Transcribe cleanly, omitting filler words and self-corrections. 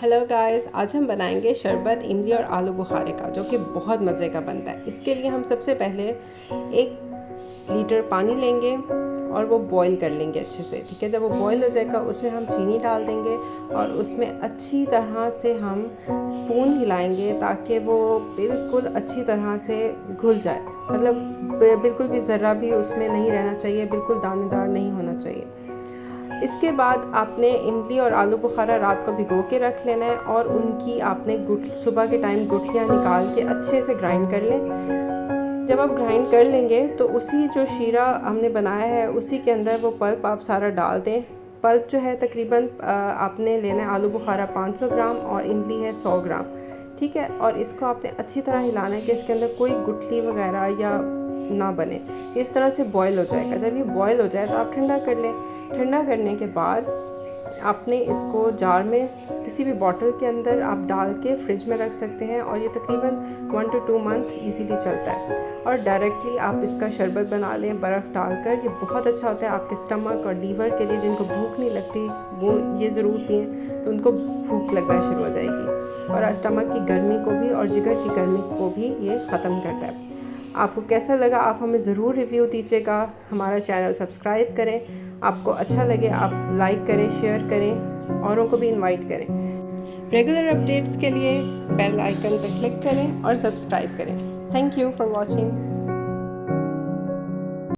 Hello guys, आज हम बनाएंगे शरबत इमली और आलू बुखारे का, जो कि बहुत मज़े का बनता है। इसके लिए हम सबसे पहले 1 लीटर पानी लेंगे और वो बॉईल कर लेंगे अच्छे से। ठीक है, जब वो बॉईल हो जाएगा उसमें हम चीनी डाल देंगे और उसमें अच्छी तरह से हम स्पून हिलाएंगे ताकि वो बिल्कुल अच्छी तरह से घुल जाए। मतलब बिल्कुल भी ज़रा भी उसमें नहीं रहना चाहिए, बिल्कुल दानेदार नहीं होना चाहिए। इसके बाद आपने इमली और आलू बुखारा रात को भिगो के रख लेना है और उनकी आपने सुबह के टाइम गुठलियाँ निकाल के अच्छे से ग्राइंड कर लें। जब आप ग्राइंड कर लेंगे तो उसी जो शीरा हमने बनाया है उसी के अंदर वो पल्प आप सारा डाल दें। पल्प जो है तकरीबन आपने लेना है आलू बुखारा 500 ग्राम और इमली है 100 ग्राम। ठीक है, और इसको आपने अच्छी तरह हिलाना है कि इसके अंदर कोई गुठली वगैरह या ना बने। इस तरह से बॉईल हो जाएगा। जब ये बॉईल हो जाए तो आप ठंडा कर लें। ठंडा करने के बाद आपने इसको जार में किसी भी बॉटल के अंदर आप डाल के फ्रिज में रख सकते हैं और ये तकरीबन 1 to 2 मंथ इजीली चलता है। और डायरेक्टली आप इसका शरबत बना लें बर्फ़ डालकर। ये बहुत अच्छा होता है आपके स्टमक और लीवर के लिए। जिनको भूख नहीं लगती वो ये ज़रूर पिएँ, तो उनको भूख लगना शुरू हो जाएगी। और स्टमक की गर्मी को भी और जिगर की गर्मी को भी ये ख़त्म करता है। आपको कैसा लगा आप हमें ज़रूर रिव्यू दीजिएगा। हमारा चैनल सब्सक्राइब करें। आपको अच्छा लगे आप लाइक करें, शेयर करें, औरों को भी इनवाइट करें। रेगुलर अपडेट्स के लिए बेल आइकन पर क्लिक करें और सब्सक्राइब करें। Thank you for watching.